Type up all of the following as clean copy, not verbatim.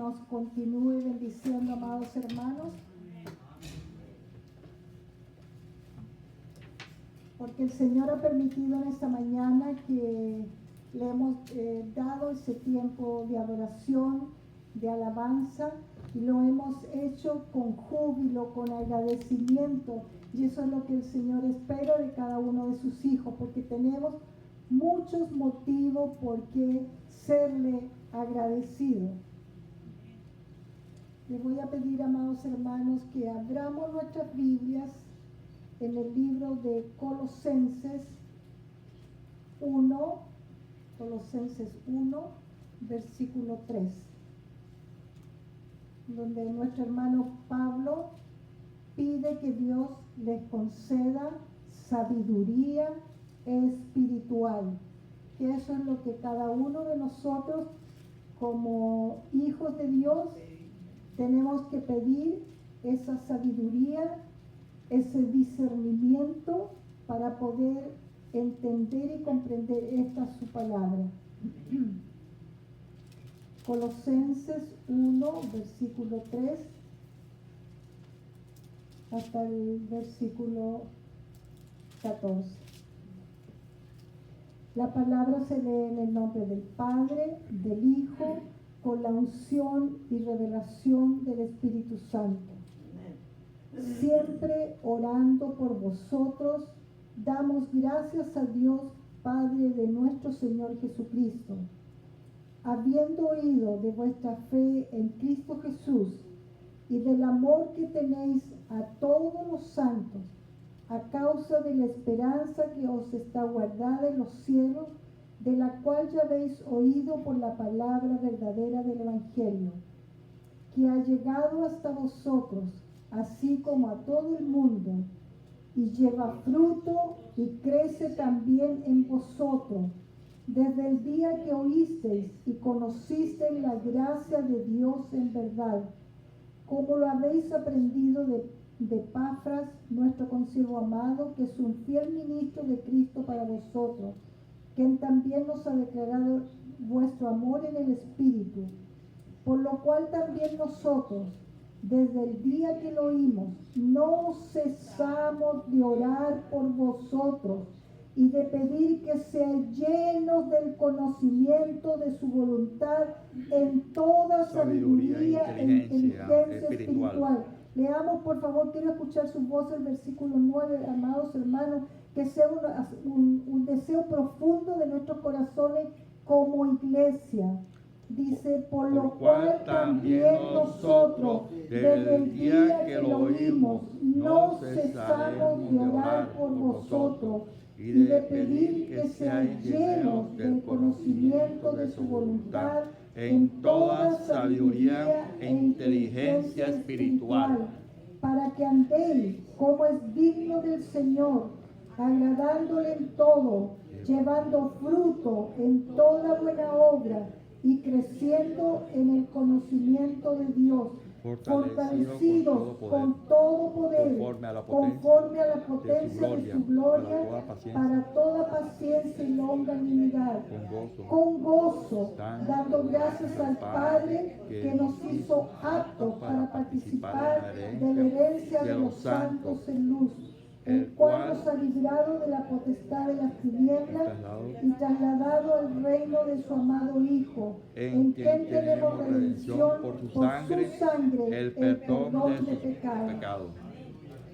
nos continúe bendiciendo, amados hermanos. Porque el Señor ha permitido en esta mañana que le hemos dado ese tiempo de adoración, de alabanza, y lo hemos hecho con júbilo, con agradecimiento. Y eso es lo que el Señor espera de cada uno de sus hijos, porque tenemos muchos motivos por qué serle agradecidos. Les voy a pedir, amados hermanos, que abramos nuestras Biblias en el libro de Colosenses 1, versículo 3, donde nuestro hermano Pablo pide que Dios les conceda sabiduría espiritual, que eso es lo que cada uno de nosotros como hijos de Dios tenemos que pedir, esa sabiduría, ese discernimiento para poder entender y comprender esta su palabra. Colosenses 1, versículo 3 hasta el versículo 14. La palabra se lee en el nombre del Padre, del Hijo, con la unción y revelación del Espíritu Santo. Siempre orando por vosotros, damos gracias a Dios, Padre de nuestro Señor Jesucristo, habiendo oído de vuestra fe en Cristo Jesús y del amor que tenéis a todos los santos, a causa de la esperanza que os está guardada en los cielos, de la cual ya habéis oído por la palabra verdadera del Evangelio, que ha llegado hasta vosotros, así como a todo el mundo, y lleva fruto y crece también en vosotros, desde el día que oísteis y conocisteis la gracia de Dios en verdad, como lo habéis aprendido de Epafras, nuestro consiervo amado, que es un fiel ministro de Cristo para vosotros, quien también nos ha declarado vuestro amor en el Espíritu, por lo cual también nosotros, desde el día que lo oímos, no cesamos de orar por vosotros y de pedir que seáis llenos del conocimiento de su voluntad en toda sabiduría e inteligencia espiritual. Leamos, por favor, quiero escuchar su voz, el versículo 9, amados hermanos, que sea un deseo profundo de nuestros corazones como iglesia. Dice, por lo cual también nosotros, desde el día que lo oímos, no cesamos de orar por vosotros y de pedir que seáis llenos del conocimiento de su voluntad en toda sabiduría e inteligencia espiritual, para que andéis como es digno del Señor, agradándole en todo, llevando fruto en toda buena obra y creciendo en el conocimiento de Dios, fortalecidos con todo poder, conforme a la potencia de su gloria, para toda paciencia y longanimidad, con gozo, dando gracias al Padre que nos hizo aptos para participar de la herencia de los santos en luz, el cual nos ha librado de la potestad de las tinieblas y trasladado al reino de su amado Hijo, en quien tenemos redención por su sangre, el perdón de pecados.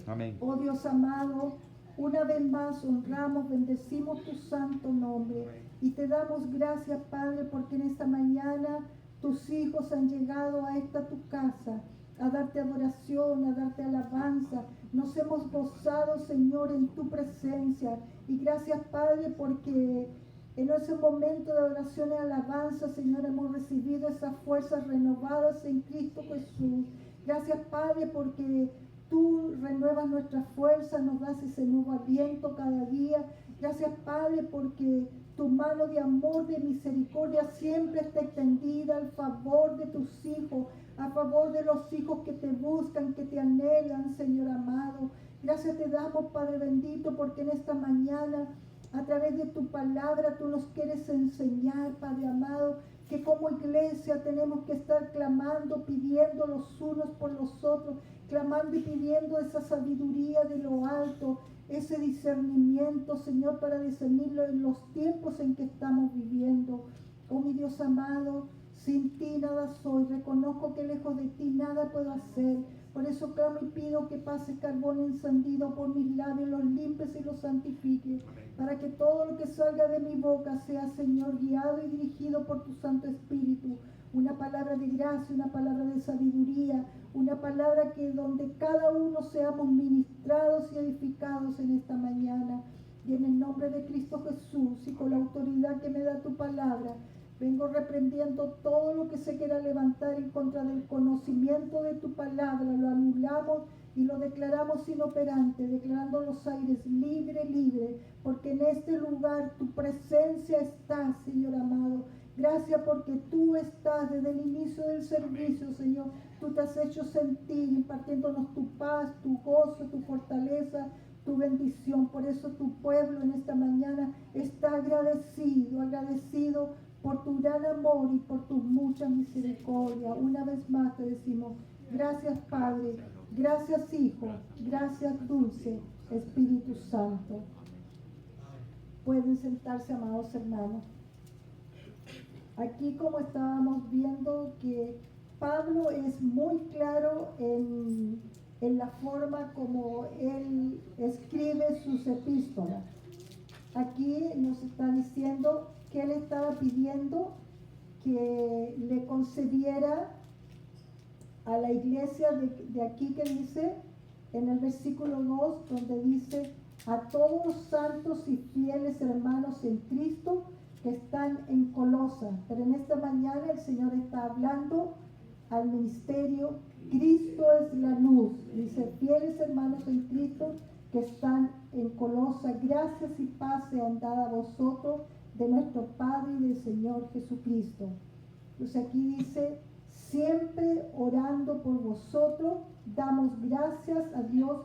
Amén. Oh Dios amado, una vez más honramos, bendecimos tu santo nombre y te damos gracias, Padre, porque en esta mañana tus hijos han llegado a esta tu casa a darte adoración, a darte alabanza. Nos hemos gozado, Señor, en tu presencia. Y gracias, Padre, porque en ese momento de adoración y alabanza, Señor, hemos recibido esas fuerzas renovadas en Cristo Jesús. Gracias, Padre, porque tú renuevas nuestras fuerzas, nos das ese nuevo aliento cada día. Gracias, Padre, porque tu mano de amor, de misericordia siempre está extendida al favor de tus hijos, a favor de los hijos que te buscan, que te anhelan, Señor amado. Gracias te damos, Padre bendito, porque en esta mañana, a través de tu palabra, tú nos quieres enseñar, Padre amado, que como iglesia tenemos que estar clamando, pidiendo los unos por los otros, clamando y pidiendo esa sabiduría de lo alto, ese discernimiento, Señor, para discernirlo en los tiempos en que estamos viviendo. Oh mi Dios amado, sin ti nada soy, reconozco que lejos de ti nada puedo hacer. Por eso clamo y pido que pase carbón encendido por mis labios, los limpies y los santifique, para que todo lo que salga de mi boca sea, Señor, guiado y dirigido por tu Santo Espíritu. Una palabra de gracia, una palabra de sabiduría, una palabra que donde cada uno seamos ministrados y edificados en esta mañana. Y en el nombre de Cristo Jesús y con la autoridad que me da tu palabra, vengo reprendiendo todo lo que se quiera levantar en contra del conocimiento de tu palabra. Lo anulamos y lo declaramos inoperante, declarando los aires libre, porque en este lugar tu presencia está, Señor amado. Gracias porque tú estás desde el inicio del servicio, Señor. Tú te has hecho sentir, impartiéndonos tu paz, tu gozo, tu fortaleza, tu bendición. Por eso tu pueblo en esta mañana está agradecido por tu gran amor y por tu mucha misericordia. Una vez más te decimos, gracias Padre, gracias Hijo, gracias dulce Espíritu Santo. Pueden sentarse, amados hermanos. Aquí, como estábamos viendo, que Pablo es muy claro en la forma como él escribe sus epístolas. Aquí nos está diciendo que él estaba pidiendo que le concediera a la iglesia de aquí, que dice en el versículo 2, donde dice: a todos los santos y fieles hermanos en Cristo que están en Colosa. Pero en esta mañana el Señor está hablando al ministerio. Cristo es la luz. Dice: fieles hermanos en Cristo que están en Colosa, gracias y paz sean dadas a vosotros de nuestro Padre y del Señor Jesucristo. Entonces aquí dice: siempre orando por vosotros, damos gracias a Dios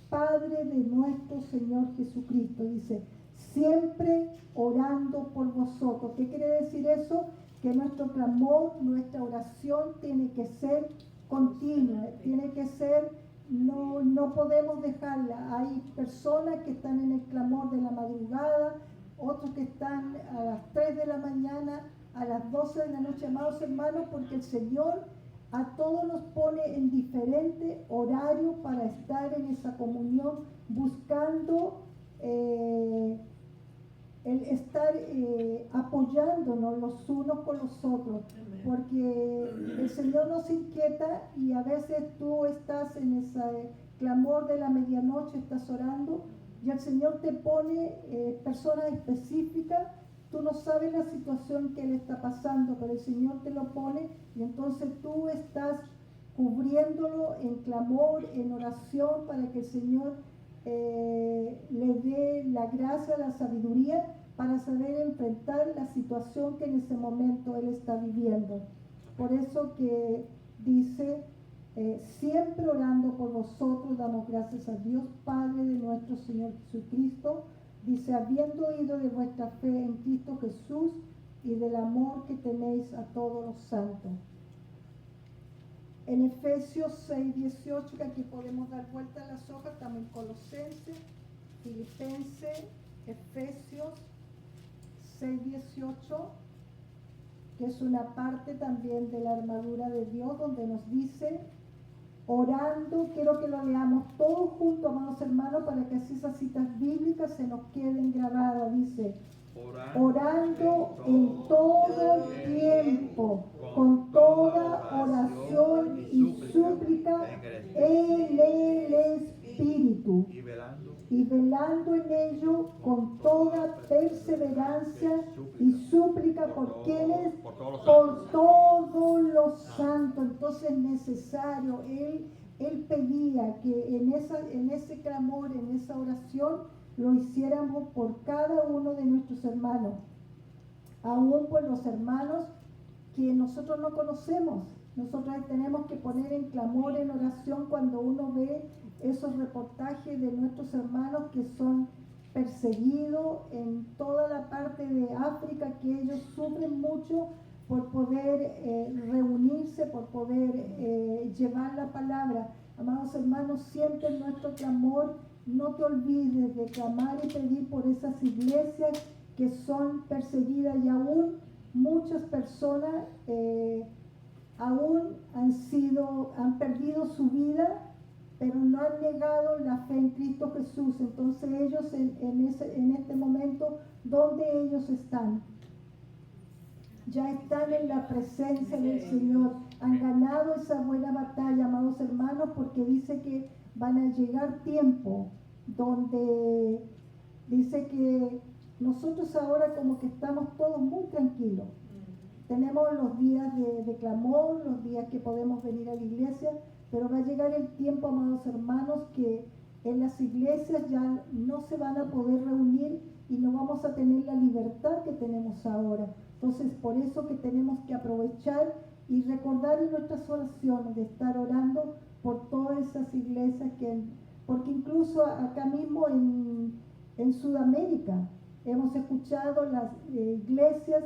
Padre de nuestro Señor Jesucristo. Dice: siempre orando por vosotros. ¿Qué quiere decir eso? Que nuestro clamor, nuestra oración tiene que ser continua, tiene que ser, no podemos dejarla. Hay personas que están en el clamor de la madrugada, otros que están a las 3 de la mañana, a las 12 de la noche, amados hermanos, porque el Señor a todos nos pone en diferente horario para estar en esa comunión, buscando el estar apoyándonos los unos con los otros, porque el Señor nos inquieta y a veces tú estás en ese clamor de la medianoche, estás orando y el Señor te pone personas específicas. Tú no sabes la situación que Él está pasando, pero el Señor te lo pone y entonces tú estás cubriéndolo en clamor, en oración, para que el Señor le dé la gracia, la sabiduría para saber enfrentar la situación que en ese momento Él está viviendo. Por eso que dice: siempre orando por vosotros, damos gracias a Dios Padre de nuestro Señor Jesucristo. Dice: habiendo oído de vuestra fe en Cristo Jesús y del amor que tenéis a todos los santos. En Efesios 6:18, que aquí podemos dar vuelta a las hojas, también Colosenses, Filipenses, Efesios 6:18, que es una parte también de la armadura de Dios, donde nos dice: orando. Quiero que lo leamos todos juntos, amados hermanos, para que así esas citas bíblicas se nos queden grabadas. Dice: orando en todo tiempo, con toda oración y súplica en el Espíritu, y velando en ello con toda perseverancia y súplica por quienes, por todos los santos. Entonces es necesario, él pedía que en ese clamor, en esa oración, lo hiciéramos por cada uno de nuestros hermanos, aún por los hermanos que nosotros no conocemos. Nosotros tenemos que poner en clamor, en oración, cuando uno ve esos reportajes de nuestros hermanos que son perseguidos en toda la parte de África, que ellos sufren mucho por poder reunirse, por poder llevar la palabra. Amados hermanos, siempre nuestro clamor, no te olvides de clamar y pedir por esas iglesias que son perseguidas y aún muchas personas aún han perdido su vida, pero no han negado la fe en Cristo Jesús. Entonces ellos en este momento, ¿dónde ellos están? Ya están en la presencia del Señor, han ganado esa buena batalla, amados hermanos, porque dice que van a llegar tiempo donde dice que nosotros ahora como que estamos todos muy tranquilos. Tenemos los días de clamor, los días que podemos venir a la iglesia, pero va a llegar el tiempo, amados hermanos, que en las iglesias ya no se van a poder reunir y no vamos a tener la libertad que tenemos ahora. Entonces, por eso que tenemos que aprovechar y recordar en nuestras oraciones de estar orando por todas esas iglesias porque incluso acá mismo en Sudamérica hemos escuchado las iglesias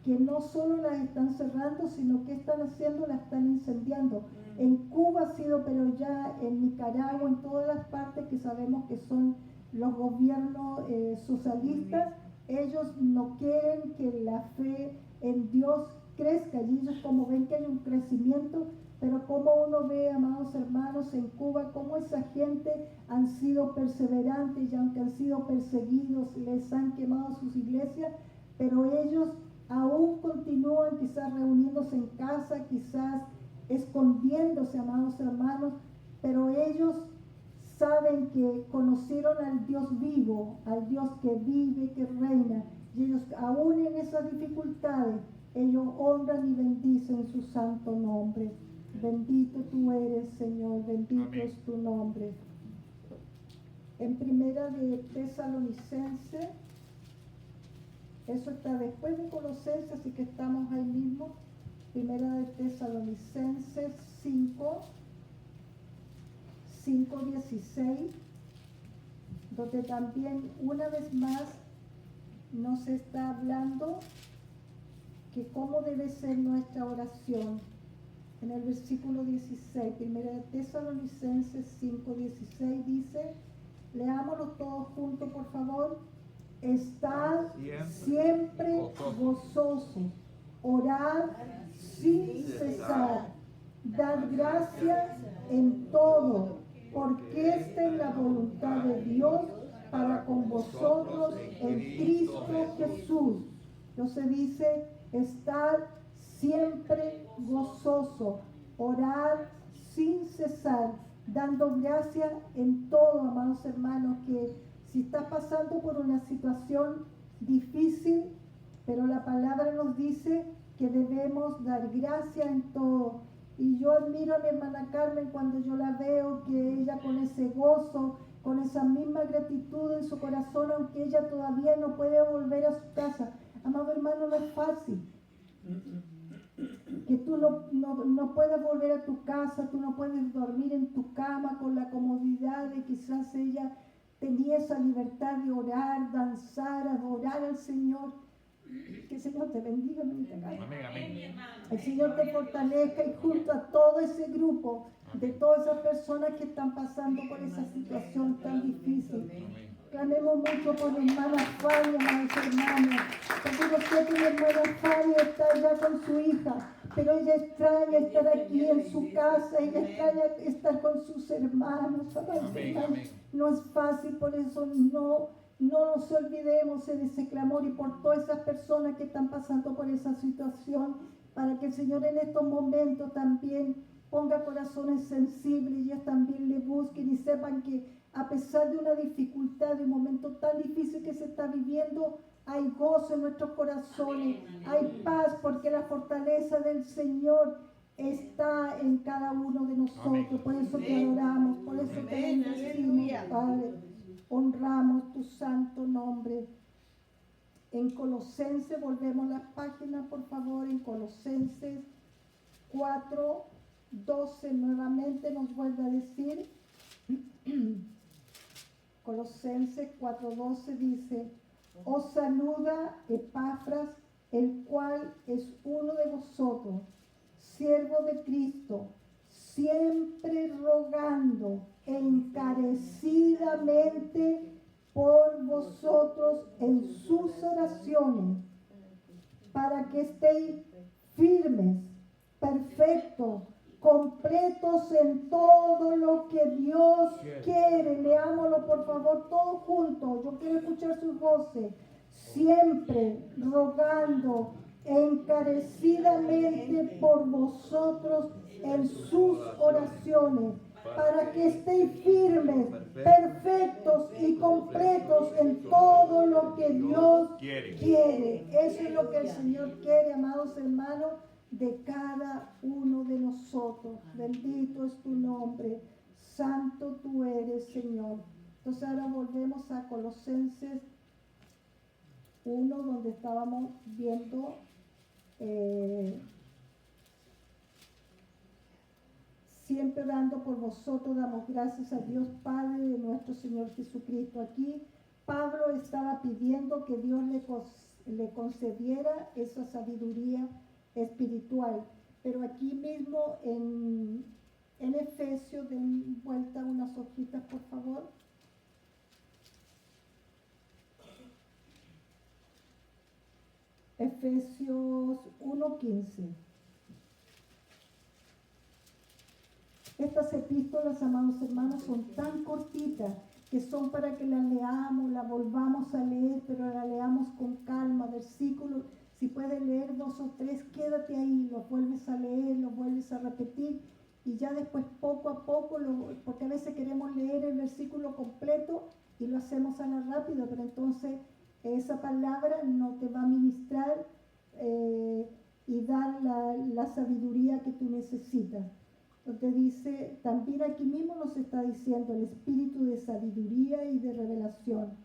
que no solo las están cerrando, sino que están haciendo, las están incendiando. En Cuba ha sido, pero ya en Nicaragua, en todas las partes que sabemos que son los gobiernos socialistas, ellos no quieren que la fe en Dios crezca, y ellos como ven que hay un crecimiento, pero como uno ve, amados hermanos, en Cuba, cómo esa gente han sido perseverantes y aunque han sido perseguidos, les han quemado sus iglesias, pero ellos aún continúan quizás reuniéndose en casa, quizás escondiéndose, amados hermanos, pero ellos saben que conocieron al Dios vivo, al Dios que vive, que reina, y ellos aún en esas dificultades, ellos honran y bendicen su santo nombre. Bendito tú eres, Señor, bendito Amén. es tu nombre. En Primera de Tesalonicenses, eso está después de Colosenses, así que estamos ahí mismo. Primera de Tesalonicenses 5:16, donde también una vez más nos está hablando que cómo debe ser nuestra oración. En el versículo 16, Primera de Tesalonicenses 5:16 dice, leámoslo todos juntos por favor. Estad siempre gozosos, orad sin cesar, dad gracias en todo, porque esta es la voluntad de Dios para con vosotros en Cristo Jesús. Entonces dice, estad siempre gozoso, orad sin cesar, dando gracias en todo, amados hermanos, que si está pasando por una situación difícil, pero la palabra nos dice que debemos dar gracias en todo. Y yo admiro a mi hermana Carmen cuando yo la veo, que ella con ese gozo, con esa misma gratitud en su corazón, aunque ella todavía no puede volver a su casa. Amado hermano, no es fácil. Que tú no puedas volver a tu casa, tú no puedes dormir en tu cama con la comodidad de quizás ella tenía esa libertad de orar, danzar, adorar al Señor. Que el Señor te bendiga, mamita Carmen. Amén, amén. El Señor te fortalezca y junto a todo ese grupo de todas esas personas que están pasando por esa situación tan difícil. Clamemos mucho por mi hermana Fanny, amados hermanos, porque yo sé que mi hermana Fanny está allá con su hija, pero ella extraña estar aquí en su casa, ella extraña estar con sus hermanos, amados hermanos. No es fácil, por eso no nos olvidemos de ese clamor y por todas esas personas que están pasando por esa situación, para que el Señor en estos momentos también ponga corazones sensibles y ellos también le busquen y sepan que a pesar de una dificultad, de un momento tan difícil que se está viviendo, hay gozo en nuestros corazones, hay paz, porque la fortaleza del Señor está en cada uno de nosotros. Por eso te adoramos, por eso te bendecimos, Padre. Honramos tu santo nombre. En Colosenses, volvemos las páginas, por favor, en Colosenses 4:12 nuevamente nos vuelve a decir. Colosenses 4:12 dice, os saluda Epafras, el cual es uno de vosotros, siervo de Cristo, siempre rogando encarecidamente por vosotros en sus oraciones, para que estéis firmes, perfectos, completos en todo lo que Dios quiere. Leámoslo por favor todos juntos. Yo quiero escuchar sus voces. Siempre rogando encarecidamente por vosotros en sus oraciones, para que estéis firmes, perfectos y completos en todo lo que Dios quiere. Eso es lo que el Señor quiere, amados hermanos, de cada uno de nosotros. Bendito es tu nombre, santo tú eres, Señor. Entonces ahora volvemos a Colosenses 1, donde estábamos viendo siempre dando por vosotros, damos gracias a Dios Padre de nuestro Señor Jesucristo. Aquí Pablo estaba pidiendo que Dios le concediera esa sabiduría espiritual. Pero aquí mismo en Efesios, den vuelta unas hojitas por favor. Efesios 1:15. Estas epístolas, amados hermanos, son tan cortitas que son para que las leamos, las volvamos a leer, pero la leamos con calma, versículos. Si puedes leer 2 o 3, quédate ahí, los vuelves a leer, los vuelves a repetir, y ya después poco a poco, porque a veces queremos leer el versículo completo y lo hacemos a la rápida, pero entonces esa palabra no te va a ministrar y dar la sabiduría que tú necesitas. Entonces dice, también aquí mismo nos está diciendo el espíritu de sabiduría y de revelación.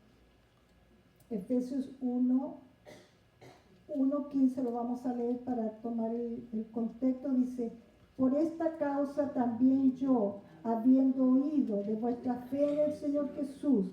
Efesios 1:15 lo vamos a leer para tomar el contexto. Dice, por esta causa también yo, habiendo oído de vuestra fe en el Señor Jesús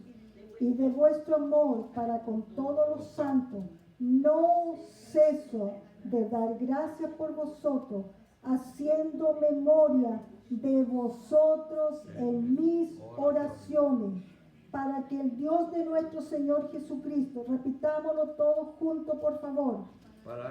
y de vuestro amor para con todos los santos, no ceso de dar gracias por vosotros, haciendo memoria de vosotros en mis oraciones, para que el Dios de nuestro Señor Jesucristo, repitámoslo todos juntos por favor,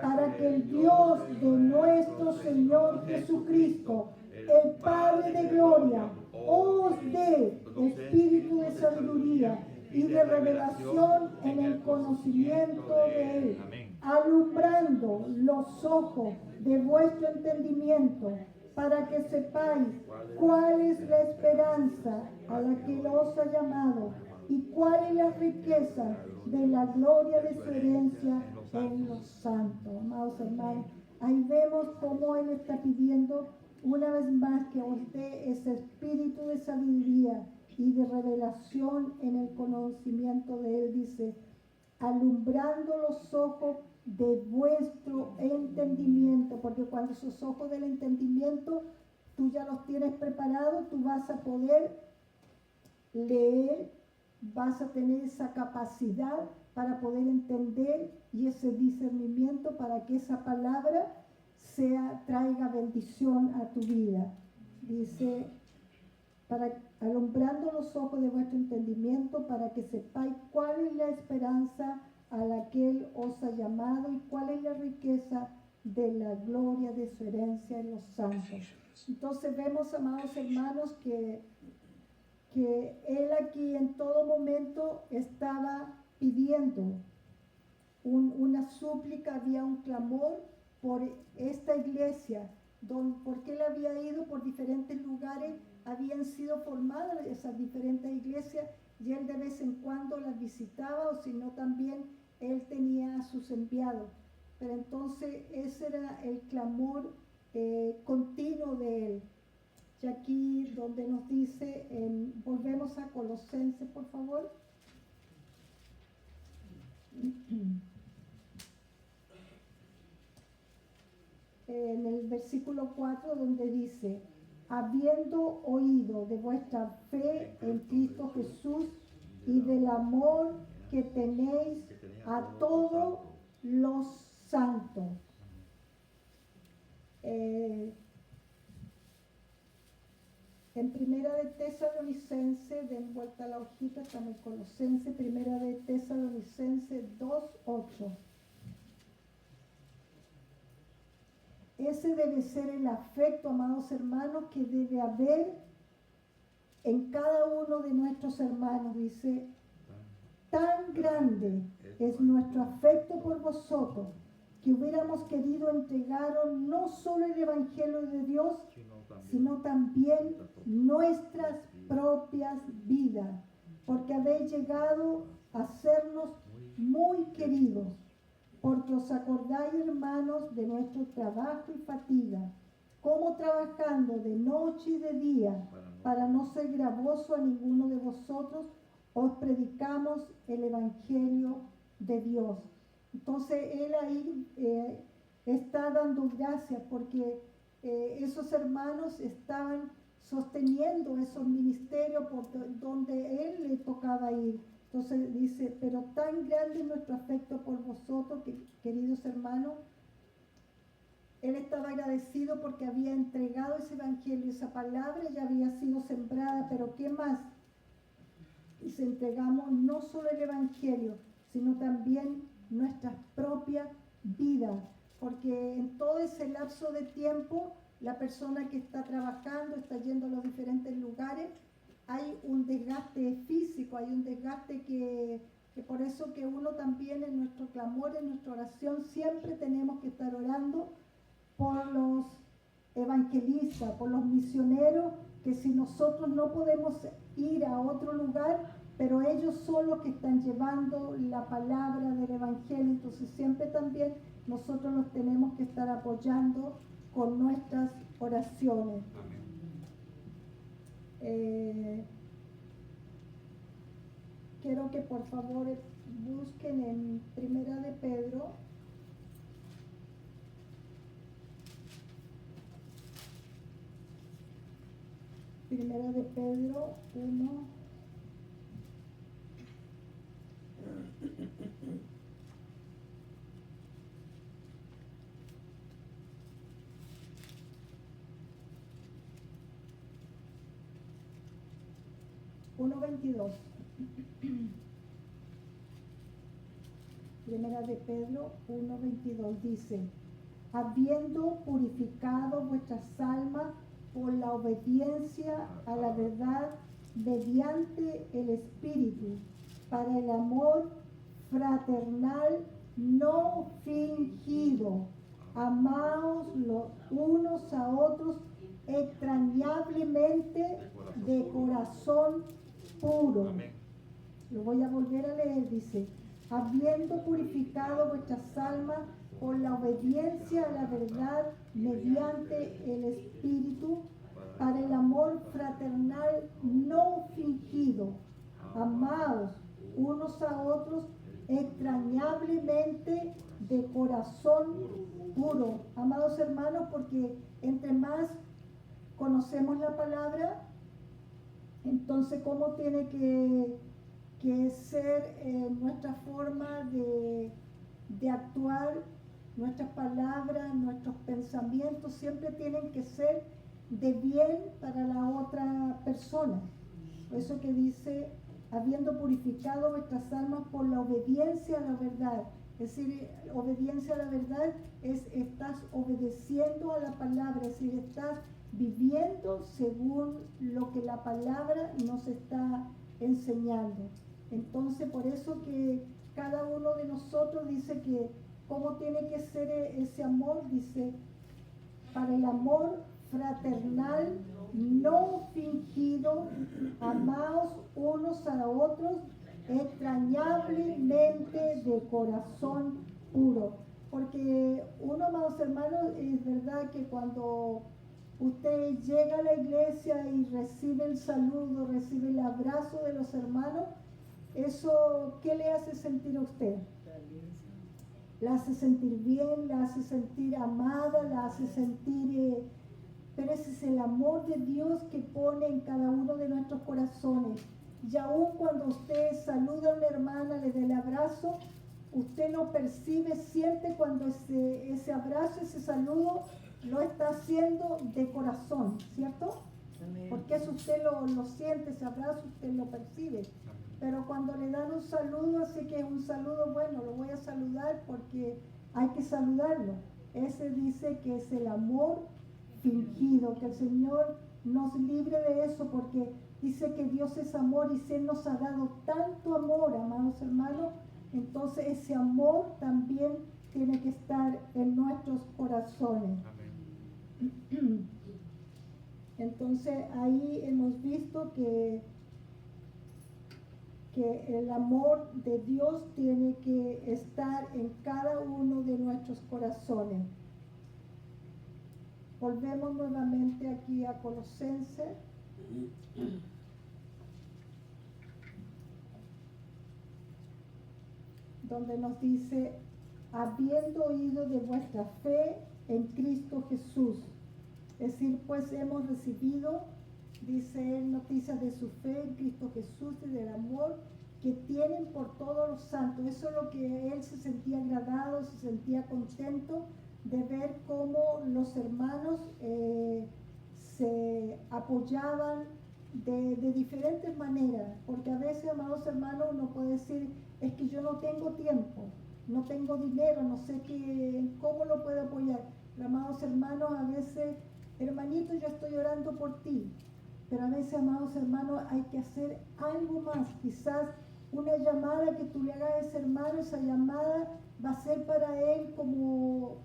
para que el Dios de nuestro Señor Jesucristo, el Padre de gloria, os dé espíritu de sabiduría y de revelación en el conocimiento de Él, alumbrando los ojos de vuestro entendimiento, para que sepáis cuál es la esperanza a la que os ha llamado y cuál es la riqueza de la gloria de su herencia en los santos. Amados hermanos, ahí vemos cómo Él está pidiendo una vez más que os dé ese espíritu de sabiduría y de revelación en el conocimiento de Él. Dice, alumbrando los ojos de vuestro entendimiento, porque cuando esos ojos del entendimiento tú ya los tienes preparados, tú vas a poder leer, vas a tener esa capacidad para poder entender y ese discernimiento para que esa palabra traiga bendición a tu vida. Dice, alumbrando los ojos de vuestro entendimiento, para que sepáis cuál es la esperanza a la que Él os ha llamado y cuál es la riqueza de la gloria de su herencia en los santos. Entonces vemos, amados hermanos, que Él aquí en todo momento estaba pidiendo una súplica, había un clamor por esta iglesia, porque Él había ido por diferentes lugares, habían sido formadas esas diferentes iglesias, y Él de vez en cuando las visitaba, o si no también Él tenía a sus enviados. Pero entonces ese era el clamor continuo de Él. Y aquí donde nos dice, volvemos a Colosenses por favor. En el versículo 4 donde dice, habiendo oído de vuestra fe en Cristo Jesús y del amor que tenéis a todos los santos. En Primera de Tesalonicenses, den vuelta a la hojita, estamos en Colosenses, Primera de Tesalonicenses 2:8. Ese debe ser el afecto, amados hermanos, que debe haber en cada uno de nuestros hermanos. Dice, tan grande es nuestro afecto por vosotros, que hubiéramos querido entregaros no solo el Evangelio de Dios, sino también nuestras propias vidas, porque habéis llegado a sernos muy queridos, porque os acordáis, hermanos, de nuestro trabajo y fatiga, como trabajando de noche y de día, para no ser gravoso a ninguno de vosotros, os predicamos el Evangelio de Dios. Entonces él ahí está dando gracias porque esos hermanos estaban sosteniendo esos ministerios por donde él le tocaba ir. Entonces dice, pero tan grande es nuestro afecto por vosotros, queridos hermanos. Él estaba agradecido porque había entregado ese evangelio, esa palabra ya había sido sembrada, pero ¿qué más? Y se entregamos no solo el evangelio, sino también nuestras propias vidas, porque en todo ese lapso de tiempo, la persona que está trabajando, está yendo a los diferentes lugares, hay un desgaste físico, hay un desgaste que por eso que uno también en nuestro clamor, en nuestra oración, siempre tenemos que estar orando por los evangelistas, por los misioneros, que si nosotros no podemos ir a otro lugar, pero ellos son los que están llevando la palabra del evangelio, entonces siempre también nosotros los tenemos que estar apoyando con nuestras oraciones. Quiero que por favor busquen en Primera de Pedro. Primera de Pedro 1. Primera de Pedro 1:22 dice, habiendo purificado vuestras almas por la obediencia a la verdad mediante el Espíritu, para el amor fraternal no fingido, amaos los unos a otros extrañablemente de corazón puro. Lo voy a volver a leer, dice, habiendo purificado vuestras almas por la obediencia a la verdad mediante el Espíritu, para el amor fraternal no fingido, amaos unos a otros extrañablemente de corazón puro. Amados hermanos, porque entre más conocemos la palabra, entonces cómo tiene que ser nuestra forma de actuar, nuestras palabras, nuestros pensamientos siempre tienen que ser de bien para la otra persona. Eso que dice, habiendo purificado vuestras almas por la obediencia a la verdad. Es decir, obediencia a la verdad es estás obedeciendo a la palabra, es decir, estás viviendo según lo que la palabra nos está enseñando. Entonces, por eso que cada uno de nosotros dice que cómo tiene que ser ese amor, dice, para el amor fraternal no fingido, amaos unos a otros extrañablemente de corazón puro. Porque uno, amados hermanos, es verdad que cuando usted llega a la iglesia y recibe el saludo, recibe el abrazo de los hermanos, eso, ¿qué le hace sentir a usted? La hace sentir bien, la hace sentir amada, la hace sentir... pero ese es el amor de Dios que pone en cada uno de nuestros corazones. Y aún cuando usted saluda a una hermana, le da el abrazo, usted lo percibe, siente cuando ese abrazo, ese saludo lo está haciendo de corazón, ¿cierto? Amén. Porque eso usted lo siente, ese abrazo usted lo percibe. Pero cuando le dan un saludo, así que es un saludo, bueno, lo voy a saludar porque hay que saludarlo. Ese dice que es el amor fingido, que el Señor nos libre de eso, porque dice que Dios es amor y si Él nos ha dado tanto amor, amados hermanos, entonces ese amor también tiene que estar en nuestros corazones. Amén. Entonces ahí hemos visto que el amor de Dios tiene que estar en cada uno de nuestros corazones. Volvemos nuevamente aquí a Colosenses. Donde nos dice, habiendo oído de vuestra fe en Cristo Jesús. Es decir, pues hemos recibido, dice él, noticias de su fe en Cristo Jesús y del amor que tienen por todos los santos. Eso es lo que él se sentía agradado, se sentía contento de ver cómo los hermanos se apoyaban de diferentes maneras, porque a veces, amados hermanos, uno puede decir, es que yo no tengo tiempo, no tengo dinero, no sé cómo lo puedo apoyar. Pero, amados hermanos, a veces, hermanito, yo estoy orando por ti, pero a veces, amados hermanos, hay que hacer algo más. Quizás una llamada que tú le hagas a ese hermano, esa llamada va a ser para él como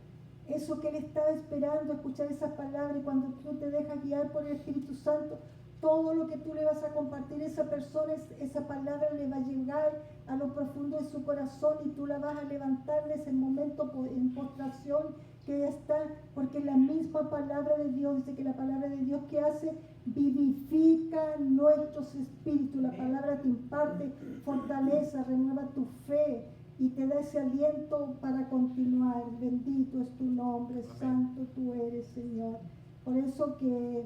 eso que él estaba esperando, escuchar esas palabras, y cuando tú te dejas guiar por el Espíritu Santo, todo lo que tú le vas a compartir a esa persona, esa palabra le va a llegar a lo profundo de su corazón y tú la vas a levantar en ese momento en postración que ella está, porque la misma palabra de Dios dice que la palabra de Dios que hace vivifica nuestros espíritus. La palabra te imparte fortaleza, renueva tu fe y te da ese aliento para continuar. Bendito es tu nombre, santo tú eres, Señor. Por eso que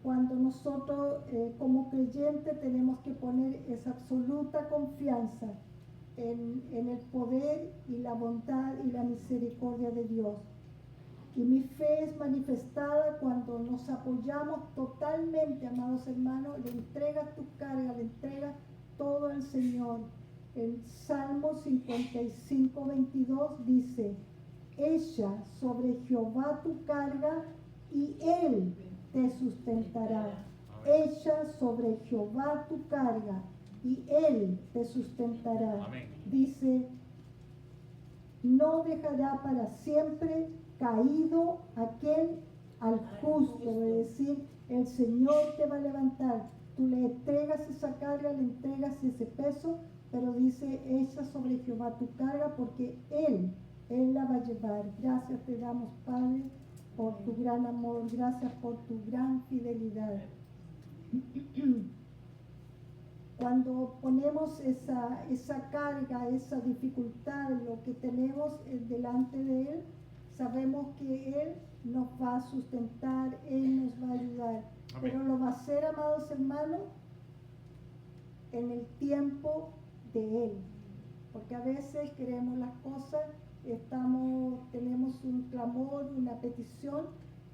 cuando nosotros como creyentes tenemos que poner esa absoluta confianza en el poder y la bondad y la misericordia de Dios. Y mi fe es manifestada cuando nos apoyamos totalmente, amados hermanos, le entregas tu carga, le entregas todo al Señor. El Salmo 55, 22 dice, echa sobre Jehová tu carga y Él te sustentará. Echa sobre Jehová tu carga y Él te sustentará. Amén. Dice, no dejará para siempre caído aquel al justo. Es decir, el Señor te va a levantar. Tú le entregas esa carga, le entregas ese peso, pero dice, echa sobre Jehová tu carga porque Él la va a llevar. Gracias te damos, Padre, por tu gran amor, gracias por tu gran fidelidad. Cuando ponemos esa carga, esa dificultad, lo que tenemos delante de Él, sabemos que Él nos va a sustentar, Él nos va a ayudar. Amén. Pero lo va a hacer, amados hermanos, en el tiempo de Él. Porque a veces queremos las cosas, tenemos un clamor, una petición,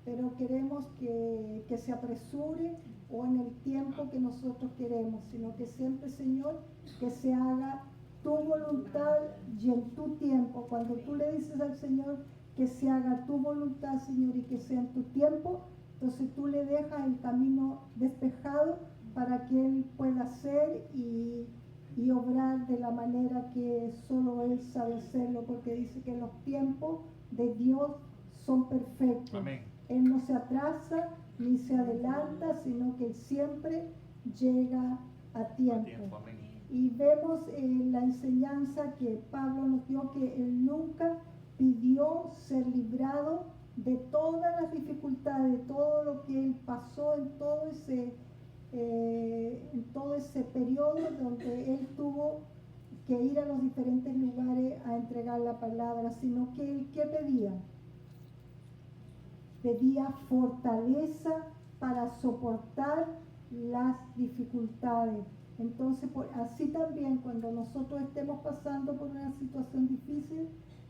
pero queremos que se apresure o en el tiempo que nosotros queremos, sino que siempre, Señor, que se haga tu voluntad y en tu tiempo. Cuando tú le dices al Señor que se haga tu voluntad, Señor, y que sea en tu tiempo, entonces tú le dejas el camino despejado para que Él pueda hacer y obrar de la manera que solo Él sabe hacerlo, porque dice que los tiempos de Dios son perfectos. Amén. Él no se atrasa ni se adelanta, sino que Él siempre llega a tiempo. Amén. Y vemos la enseñanza que Pablo nos dio, que Él nunca pidió ser librado de todas las dificultades, de todo lo que Él pasó en todo ese periodo donde Él tuvo que ir a los diferentes lugares a entregar la palabra, sino que Él, ¿qué pedía? Pedía fortaleza para soportar las dificultades. Entonces, así también cuando nosotros estemos pasando por una situación difícil,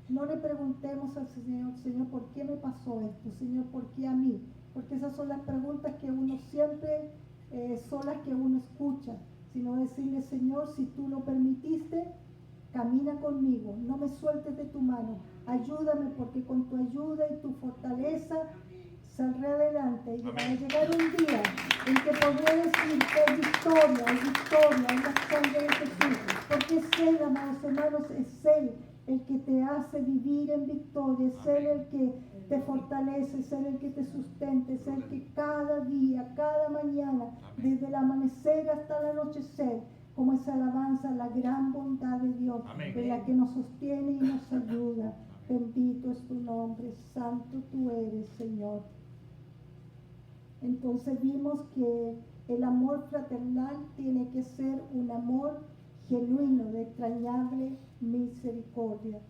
no le preguntemos al Señor, Señor, ¿por qué me pasó esto? Señor, ¿por qué a mí? Porque esas son las preguntas que uno siempre son las que uno escucha, sino decirle, Señor, si tú lo permitiste, camina conmigo, no me sueltes de tu mano, ayúdame porque con tu ayuda y tu fortaleza saldré adelante y va a llegar un día en que podré decir que es victoria, es la sangre de Jesús, porque es Él, amados hermanos, es Él el que te hace vivir en victoria, es Él el que te fortalece, es Él el que te sustenta, es Él que cada día, cada mañana, desde el amanecer hasta el anochecer, como esa alabanza, la gran bondad de Dios, de la que nos sostiene y nos ayuda. Bendito es tu nombre, santo tú eres, Señor. Entonces vimos que el amor fraternal tiene que ser un amor genuino, de entrañable misericordia.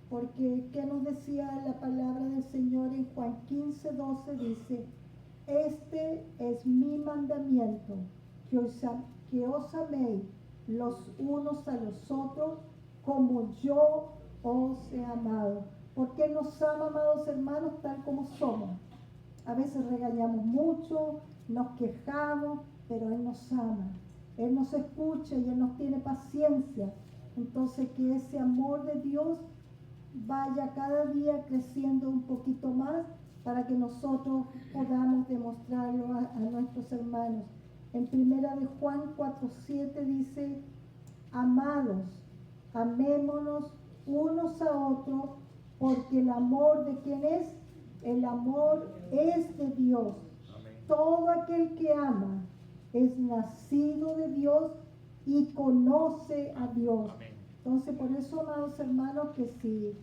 Porque, ¿qué nos decía la palabra del Señor en Juan 15:12? Dice, este es mi mandamiento, que os améis los unos a los otros como yo os he amado. Porque Él nos ama, amados hermanos, tal como somos. A veces regañamos mucho, nos quejamos, pero Él nos ama. Él nos escucha y Él nos tiene paciencia. Entonces que ese amor de Dios vaya cada día creciendo un poquito más para que nosotros podamos demostrarlo a nuestros hermanos. En primera de Juan 4:7 dice, amados, amémonos unos a otros, porque el amor de ¿quién es? El amor es de Dios. Amén. Todo aquel que ama es nacido de Dios y conoce a Dios. Amén. Entonces, por eso, amados hermanos, que si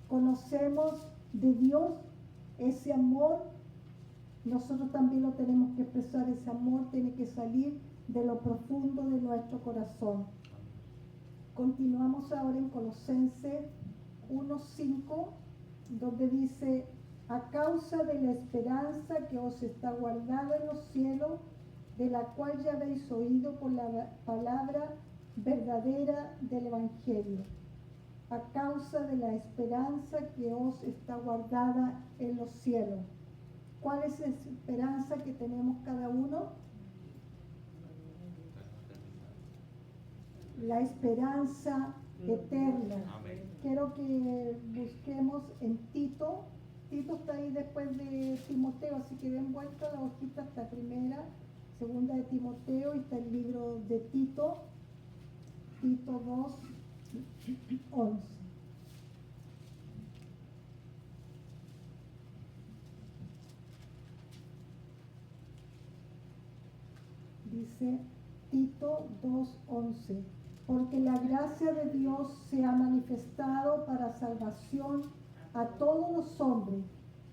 conocemos de Dios, ese amor, nosotros también lo tenemos que expresar. Ese amor tiene que salir de lo profundo de nuestro corazón. Continuamos ahora en Colosenses 1:5, donde dice, a causa de la esperanza que os está guardada en los cielos, de la cual ya habéis oído por la palabra verdadera del Evangelio. A causa de la esperanza que os está guardada en los cielos. ¿Cuál es la esperanza que tenemos cada uno? La esperanza eterna. Amén. Quiero que busquemos en Tito. Tito está ahí después de Timoteo, así que den vuelta la hojita hasta primera, segunda de Timoteo, y está el libro de Tito, Tito 2:11. Dice Tito 2:11, porque la gracia de Dios se ha manifestado para salvación a todos los hombres,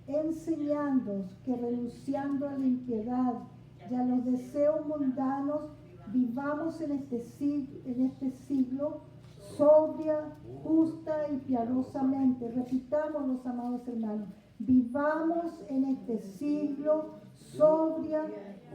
enseñándoos que renunciando a la impiedad y a los deseos mundanos, vivamos en este siglo sobria, justa y piadosamente. Repitamos, los amados hermanos, vivamos en este siglo sobria,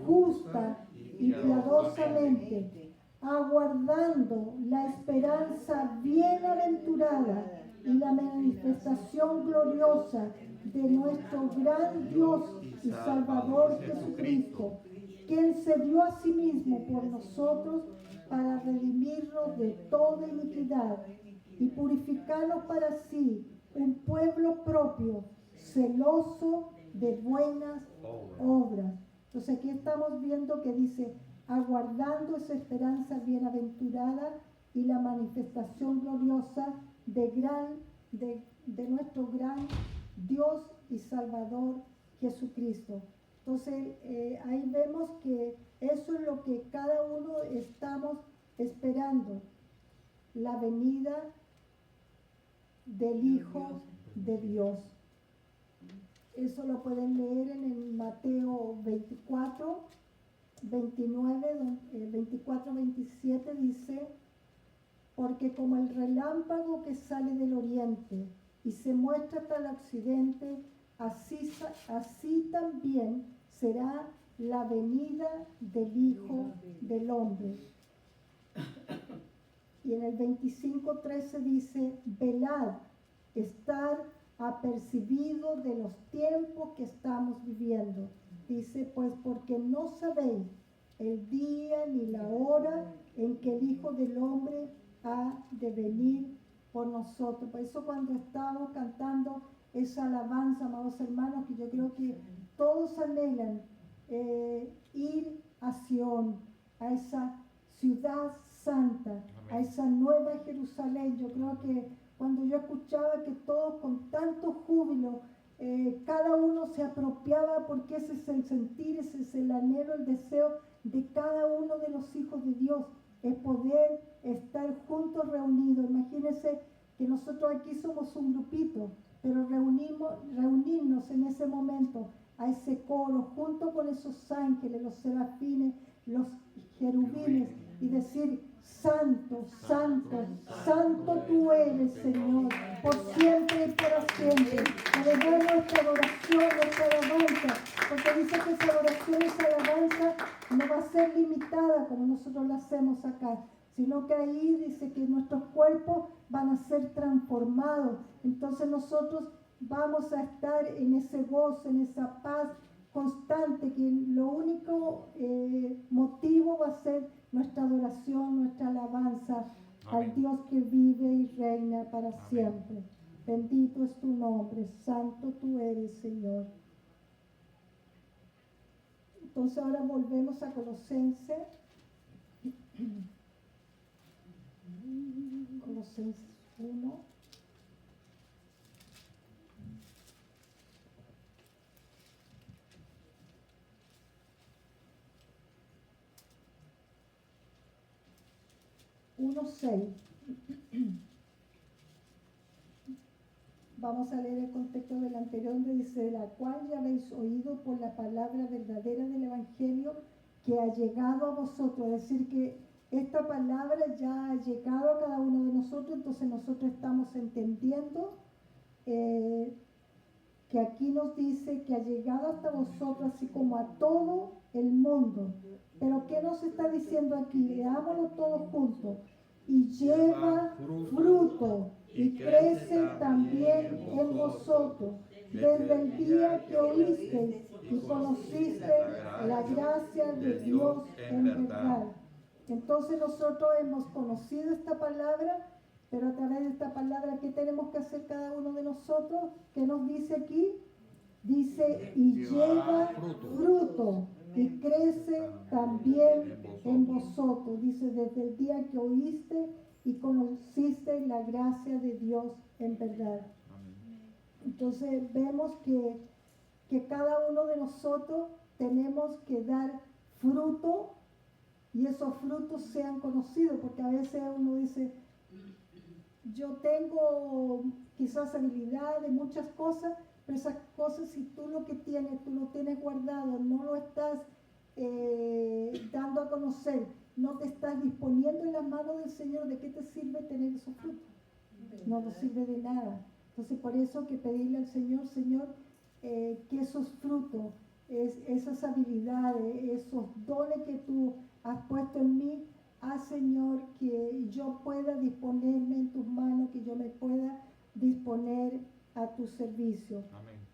justa y piadosamente, aguardando la esperanza bienaventurada y la manifestación gloriosa de nuestro gran Dios y Salvador Jesucristo, quien se dio a sí mismo por nosotros para redimirnos de toda iniquidad y purificarnos para sí un pueblo propio, celoso de buenas obras. Entonces aquí estamos viendo que dice, aguardando esa esperanza bienaventurada y la manifestación gloriosa de nuestro gran Dios y Salvador Jesucristo. Entonces ahí vemos que eso es lo que cada uno estamos esperando, la venida del Hijo de Dios. Eso lo pueden leer en el Mateo 24:27 dice, porque como el relámpago que sale del oriente y se muestra hasta el occidente, así también será la venida del Hijo del Hombre. Y en el 25:13 dice, velad, estar apercibido de los tiempos que estamos viviendo. Dice, pues porque no sabéis el día ni la hora en que el Hijo del Hombre ha de venir por nosotros. Por eso cuando estábamos cantando esa alabanza, amados hermanos, que yo creo que todos anhelan ir a Sión, a esa ciudad santa, a esa nueva Jerusalén. Yo creo que cuando yo escuchaba que todos con tanto júbilo, cada uno se apropiaba, porque ese es el sentir, ese es el anhelo, el deseo de cada uno de los hijos de Dios, es poder estar juntos reunidos. Imagínense que nosotros aquí somos un grupito, pero reunirnos en ese momento a ese coro, junto con esos ángeles, los serafines, los querubines, y decir, santo, santo, santo tú eres, Señor, por siempre y para siempre. Elevamos nuestra adoración, nuestra alabanza, porque dice que esa adoración, esa alabanza no va a ser limitada como nosotros la hacemos acá, sino que ahí dice que nuestros cuerpos van a ser transformados. Entonces nosotros vamos a estar en ese gozo, en esa paz constante, que lo único motivo va a ser nuestra adoración, nuestra alabanza. Amén. Al Dios que vive y reina para Amén. Siempre. Bendito es tu nombre, santo tú eres, Señor. Entonces ahora volvemos a Colosenses. Colosenses 1. Vamos a leer el contexto del anterior, donde dice, de la cual ya habéis oído por la palabra verdadera del Evangelio que ha llegado a vosotros. Es decir, que esta palabra ya ha llegado a cada uno de nosotros. Entonces nosotros estamos entendiendo que aquí nos dice que ha llegado hasta vosotros, así como a todo el mundo. Pero ¿qué nos está diciendo aquí? Leámoslo todos juntos. Y lleva fruto y crece también en vosotros, desde el día que oísteis y conocisteis la gracia de Dios en verdad. Entonces nosotros hemos conocido esta palabra, pero a través de esta palabra, ¿qué tenemos que hacer cada uno de nosotros? ¿Qué nos dice aquí? Dice, y lleva fruto y crece también en vosotros. Dice, desde el día que oíste y conociste la gracia de Dios en verdad. Entonces vemos que cada uno de nosotros tenemos que dar fruto, y esos frutos sean conocidos, porque a veces uno dice, yo tengo quizás habilidad de muchas cosas, pero esas cosas, si tú lo que tienes, tú lo tienes guardado, no lo estás dando a conocer, no te estás disponiendo en las manos del Señor, ¿de qué te sirve tener esos frutos? No nos sirve de nada. Entonces por eso hay que pedirle al Señor, Señor, que esos frutos, esas habilidades, esos dones que tú has puesto en mí, Señor, que yo pueda disponerme en tus manos, que yo me pueda disponer a tu servicio.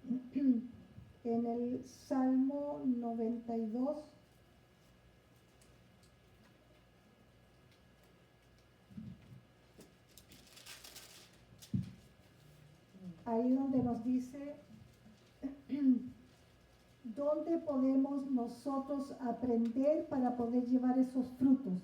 Amén. En el Salmo 92, ahí donde nos dice, ¿dónde podemos nosotros aprender para poder llevar esos frutos?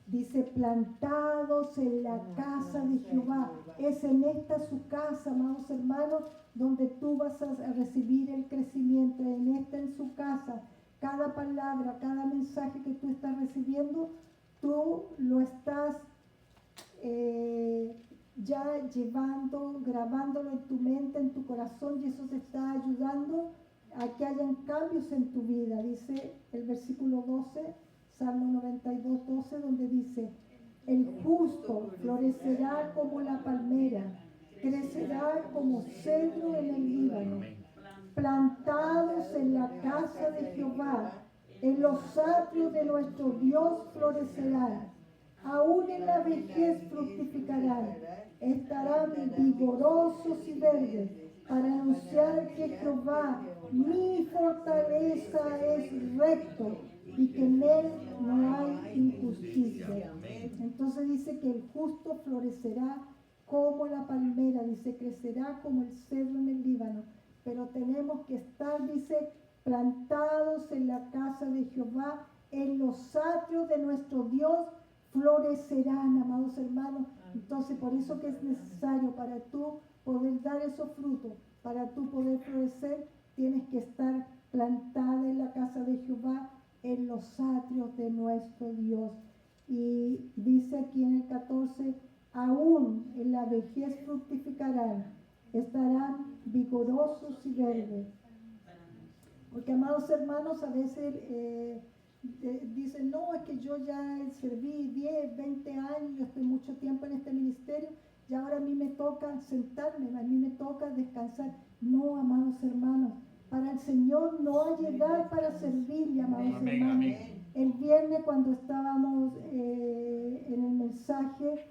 Dice, plantados en la casa de Jehová. Es en esta su casa, amados hermanos, donde tú vas a recibir el crecimiento. En esta, en su casa, cada palabra, cada mensaje que tú estás recibiendo, tú lo estás ya llevando, grabándolo en tu mente, en tu corazón, y eso te está ayudando a que hayan cambios en tu vida. Dice el versículo 12, Salmo 92, 12, donde dice, el justo florecerá como la palmera, crecerá como cedro en el Líbano, plantados en la casa de Jehová, En los atrios de nuestro Dios florecerán. Aún en la vejez fructificarán. Estarán vigorosos y verdes para anunciar que Jehová, mi fortaleza, es recto y que en él no hay injusticia. Entonces dice que el justo florecerá como la palmera, dice, crecerá como el cedro en el Líbano. Pero tenemos que estar, dice, plantados en la casa de Jehová, en los atrios de nuestro Dios florecerán, amados hermanos. Entonces, por eso que es necesario para tú poder dar esos frutos, para tú poder florecer, tienes que estar plantada en la casa de Jehová, en los atrios de nuestro Dios. Y dice aquí en el 14, aún en la vejez fructificarán, estarán vigorosos y verdes. Porque, amados hermanos, a veces dicen, no, es que yo ya serví 10, 20 años, yo estoy mucho tiempo en este ministerio y ahora a mí me toca sentarme, a mí me toca descansar. No, amados hermanos, para el Señor no hay edad para servirle, amados hermanos. El viernes cuando estábamos en el mensaje,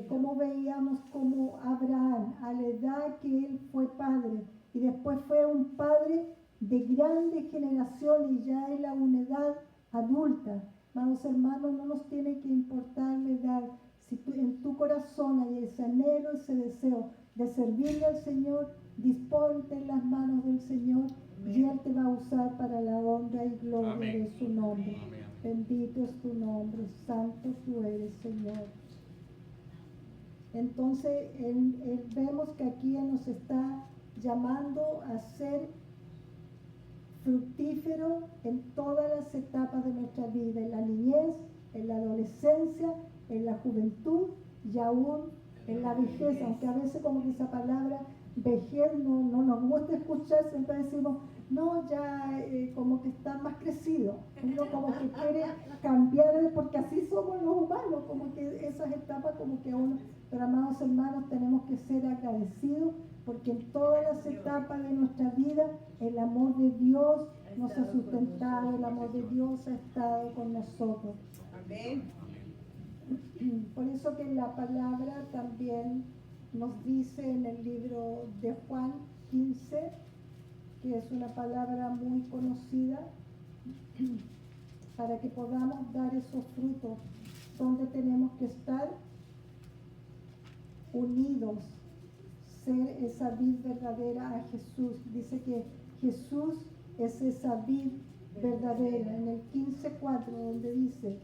como veíamos como Abraham, a la edad que él fue padre, y después fue un padre de grande generación y ya en la edad adulta. Amados hermanos, no nos tiene que importar la edad. Si en tu corazón hay ese anhelo, ese deseo de servirle al Señor, disponte en las manos del Señor. Amén. Y Él te va a usar para la honra y gloria Amén. De su nombre. Amén. Bendito es tu nombre, santo tú eres, Señor. Entonces, vemos que aquí Él nos está llamando a ser fructífero en todas las etapas de nuestra vida, en la niñez, en la adolescencia, en la juventud y aún en la vejez, aunque a veces como que esa palabra vejez no nos gusta escuchar, siempre decimos, no, ya como que está más crecido, uno como que quiere cambiar, porque así somos los humanos, como que esas etapas como que uno, pero amados hermanos, tenemos que ser agradecidos, porque en todas las etapas de nuestra vida, el amor de Dios nos ha sustentado, el amor de Dios ha estado con nosotros. Amén. Por eso que la palabra también nos dice en el libro de Juan 15, que es una palabra muy conocida, para que podamos dar esos frutos, donde tenemos que estar unidos, ser esa vid verdadera a Jesús. Dice que Jesús es esa vid verdadera. En el 15:4, donde dice,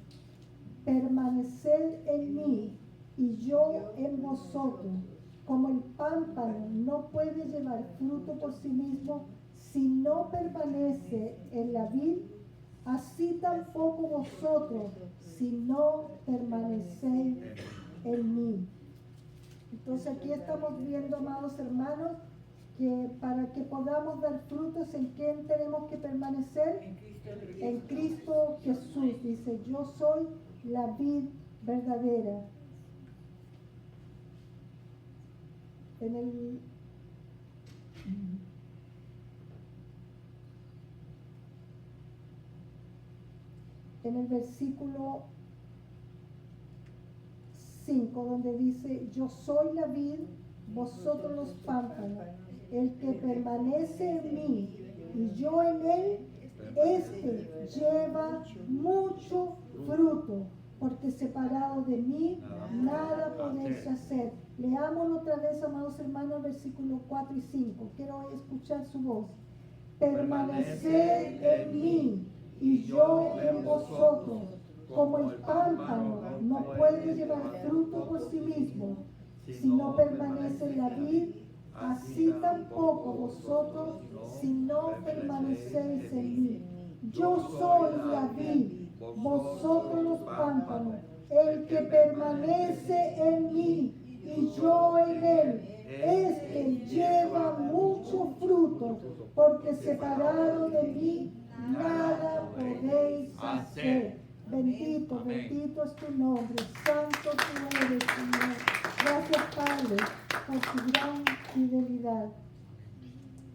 permaneced en mí y yo en vosotros, como el pámpano no puede llevar fruto por sí mismo si no permanece en la vid, así tampoco vosotros si no permanecéis en mí. Entonces aquí estamos viendo, amados hermanos, que para que podamos dar frutos, ¿en quién tenemos que permanecer? En Cristo Jesús. Dice, yo soy la vid verdadera. En el versículo 5, donde dice, yo soy la vid, vosotros los pámpanos, el que permanece en mí y yo en él, este lleva mucho fruto, porque separado de mí nada podéis hacer. Leámoslo otra vez, amados hermanos, versículos 4 y 5. Quiero escuchar su voz. Permaneced en mí y yo en vosotros, como el pámpano no puede llevar fruto por sí mismo si no permanece en la vid, así tampoco vosotros si no permanecéis en mí. Yo soy la vid, vosotros los pámpanos. El que permanece en mí y yo en él, este lleva mucho fruto, porque separado de mí nada podéis hacer. Bendito, bendito es tu nombre, santo tú eres, Señor. Gracias, Padre, por tu gran fidelidad.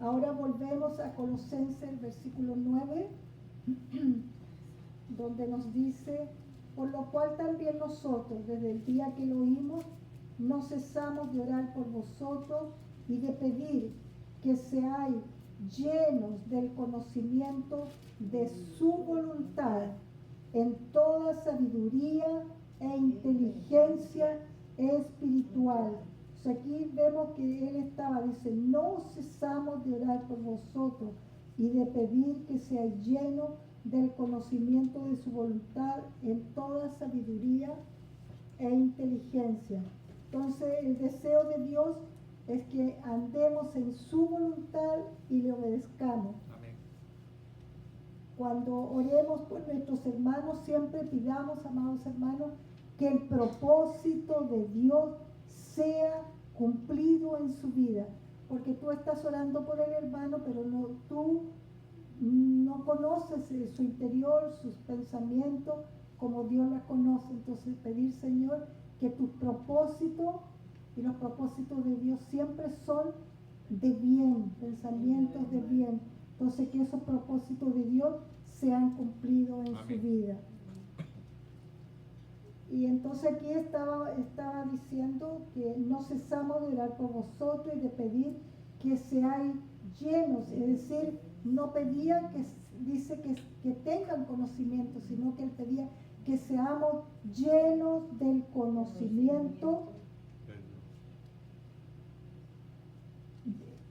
Ahora volvemos a Colosenses, el versículo 9. donde nos dice, por lo cual también nosotros, desde el día que lo oímos, no cesamos de orar por vosotros y de pedir que seáis llenos del conocimiento de su voluntad en toda sabiduría e inteligencia espiritual. O sea, aquí vemos que él dice, no cesamos de orar por vosotros y de pedir que seáis llenos del conocimiento de su voluntad en toda sabiduría e inteligencia. Entonces, el deseo de Dios es que andemos en su voluntad y le obedezcamos. Amén. Cuando oremos por nuestros hermanos, siempre pidamos, amados hermanos, que el propósito de Dios sea cumplido en su vida. Porque tú estás orando por el hermano, pero tú no conoces su interior, sus pensamientos, como Dios las conoce. Entonces, pedir, Señor, que tus propósitos y los propósitos de Dios siempre son de bien, pensamientos de bien. Entonces, que esos propósitos de Dios sean cumplidos en su vida. Y entonces aquí estaba diciendo que no cesamos de orar por vosotros y de pedir que seáis llenos, es decir, no pedía que tengan conocimiento, sino que él pedía que seamos llenos del conocimiento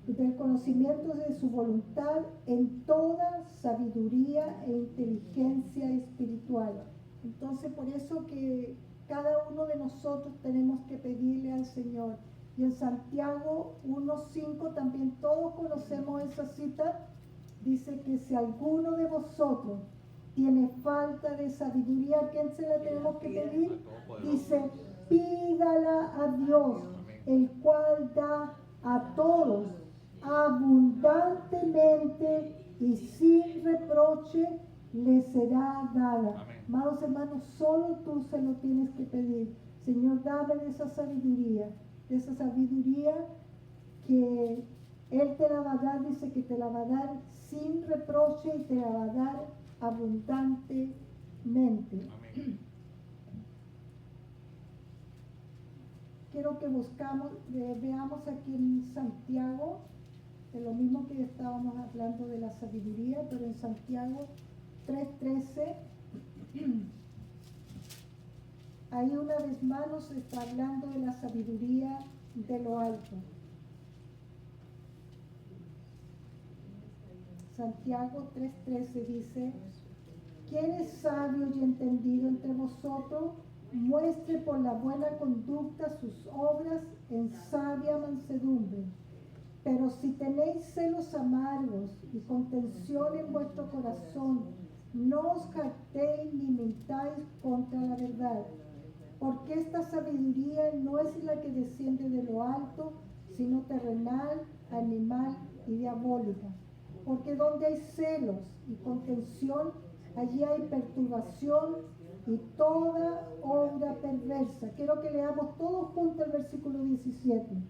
de su voluntad en toda sabiduría e inteligencia espiritual. Entonces, por eso que cada uno de nosotros tenemos que pedirle al Señor. Y en Santiago 1:5 también todos conocemos esa cita. Dice que si alguno de vosotros tiene falta de sabiduría, ¿a quién se la tenemos que pedir? Dice, pídala a Dios, el cual da a todos abundantemente y sin reproche le será dada. Amados hermanos, solo tú se lo tienes que pedir. Señor, dame de esa sabiduría que Él te la va a dar, dice que te la va a dar sin reproche y te la va a dar abundantemente. Amén. Quiero que veamos aquí en Santiago, de lo mismo que estábamos hablando de la sabiduría, pero en Santiago 3:13, ahí una vez más nos está hablando de la sabiduría de lo alto. Santiago 3:13 dice, ¿quién es sabio y entendido entre vosotros? Muestre por la buena conducta sus obras en sabia mansedumbre. Pero si tenéis celos amargos y contención en vuestro corazón, no os jactéis ni mintáis contra la verdad, porque esta sabiduría no es la que desciende de lo alto, sino terrenal, animal y diabólica. Porque donde hay celos y contención, allí hay perturbación y toda obra perversa. Quiero que leamos todos juntos el versículo 17.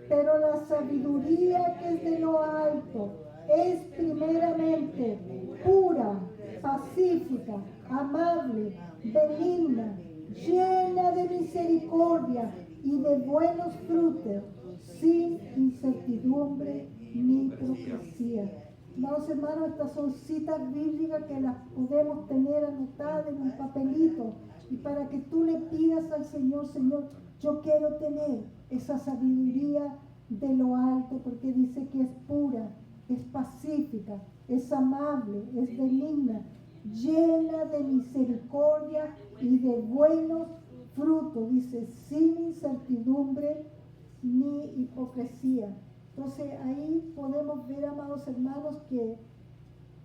Pero la sabiduría que es de lo alto es primeramente pura, pacífica, amable, benigna, llena de misericordia y de buenos frutos, sin incertidumbre ni hipocresía. Amados hermanos, estas son citas bíblicas que las podemos tener anotadas en un papelito y para que tú le pidas al Señor, Señor, yo quiero tener esa sabiduría de lo alto, porque dice que es pura, es pacífica, es amable, es benigna, llena de misericordia y de buenos frutos, dice, sin incertidumbre ni hipocresía. Entonces ahí podemos ver, amados hermanos, que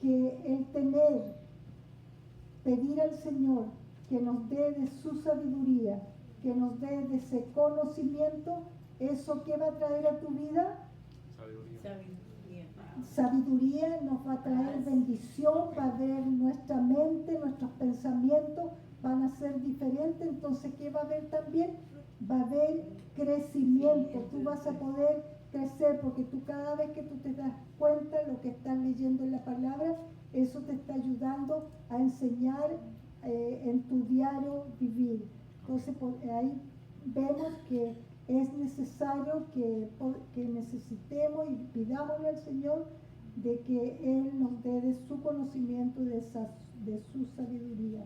el pedir al Señor que nos dé de su sabiduría, que nos dé de ese conocimiento, ¿eso qué va a traer a tu vida? Sabiduría nos va a traer bendición, va a ver nuestra mente, nuestros pensamientos van a ser diferentes. Entonces, ¿qué va a haber también? Va a haber crecimiento. Tú vas a poder crecer porque tú cada vez que tú te das cuenta de lo que estás leyendo en la palabra, eso eso te está ayudando a enseñar en tu diario vivir. Entonces ahí vemos que es necesario que necesitemos y pidámosle al Señor de que Él nos dé de su conocimiento, de su sabiduría,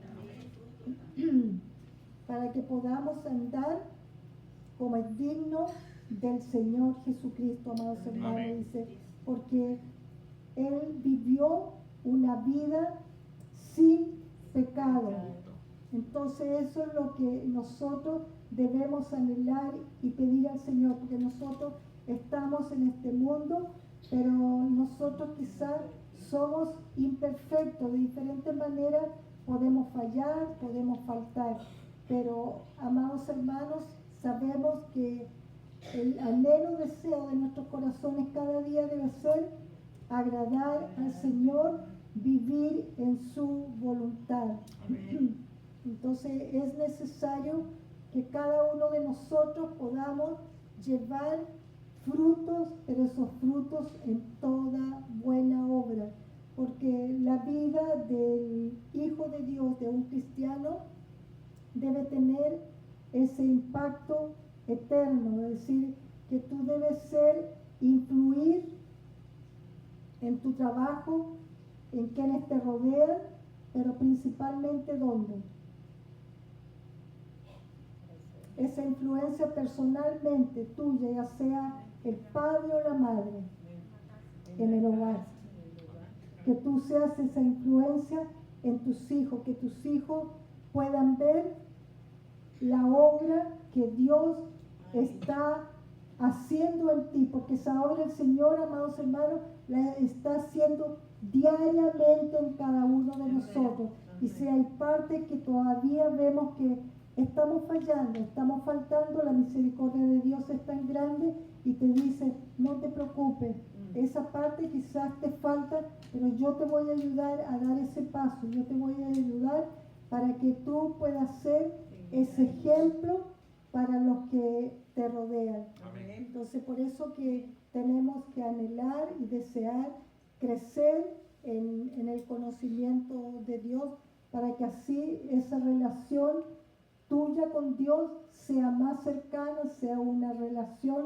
para que podamos andar como es digno del Señor Jesucristo, amados hermanos. Amén. Dice, porque Él vivió una vida sin pecado. Entonces eso es lo que nosotros debemos anhelar y pedir al Señor, porque nosotros estamos en este mundo, pero nosotros quizás somos imperfectos, de diferentes maneras podemos fallar, podemos faltar, pero amados hermanos, sabemos que el anhelo, deseo de nuestros corazones cada día debe ser agradar al Señor, vivir en su voluntad. Amén. Entonces es necesario que cada uno de nosotros podamos llevar frutos, pero esos frutos en toda buena obra, porque la vida del Hijo de Dios, de un cristiano, debe tener ese impacto eterno, es decir, que tú debes influir en tu trabajo, en quienes te rodean, pero principalmente ¿dónde? Esa influencia personalmente tuya, ya sea el padre o la madre, en el hogar. Que tú seas esa influencia en tus hijos, que tus hijos puedan ver la obra que Dios está haciendo en ti, porque esa obra el Señor, amados hermanos, la está haciendo diariamente en cada uno de nosotros. Y si hay partes que todavía vemos que estamos fallando, estamos faltando, la misericordia de Dios es tan grande y te dice, no te preocupes, esa parte quizás te falta, pero yo te voy a ayudar a dar ese paso, yo te voy a ayudar para que tú puedas ser ese ejemplo para los que te rodean. Amén. Entonces por eso que tenemos que anhelar y desear crecer en el conocimiento de Dios, para que así esa relación tuya con Dios sea más cercana, sea una relación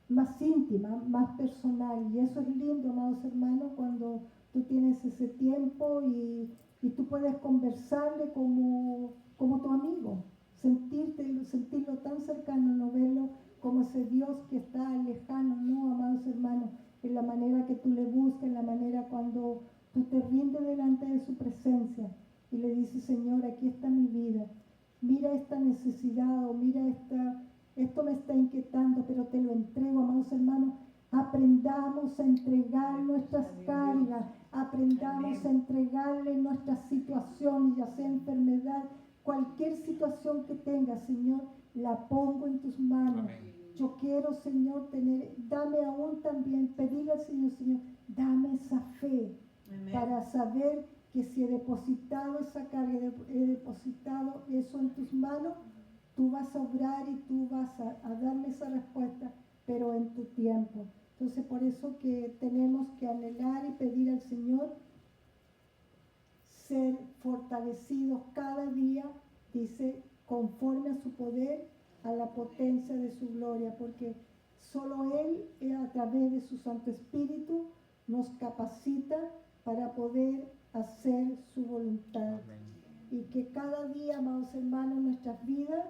más íntima, más personal. Y eso es lindo, amados hermanos, cuando tú tienes ese tiempo y tú puedes conversarle como tu amigo, sentirlo tan cercano, no verlo como ese Dios que está lejano, no, amados hermanos, en la manera que tú le buscas, en la manera cuando tú te rindes delante de su presencia y le dices, Señor, aquí está mi vida, mira esta necesidad, o mira esto me está inquietando, pero te lo entrego, amados hermanos. Aprendamos a entregar nuestras cargas, aprendamos a entregarle nuestras situaciones, ya sea enfermedad, cualquier situación que tengas, Señor, la pongo en tus manos. Amén. Yo quiero, Señor, dame aún también, pedirle al Señor, Señor, dame esa fe. Amén. Para saber que si he depositado esa carga, he depositado eso en tus manos, tú vas a obrar y tú vas a darme esa respuesta, pero en tu tiempo. Entonces por eso que tenemos que anhelar y pedir al Señor ser fortalecidos cada día, dice, conforme a su poder, a la potencia de su gloria, porque solo Él, a través de su Santo Espíritu, nos capacita para poder hacer su voluntad. Amén. Y que cada día, amados hermanos, nuestras vidas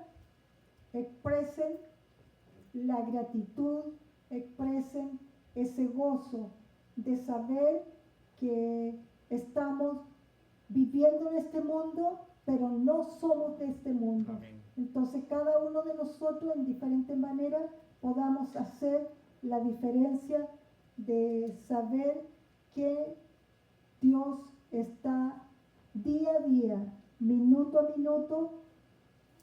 expresen la gratitud, expresen ese gozo de saber que estamos viviendo en este mundo, pero no somos de este mundo. Amén. Entonces cada uno de nosotros en diferentes maneras podamos hacer la diferencia de saber que Dios está día a día, minuto a minuto,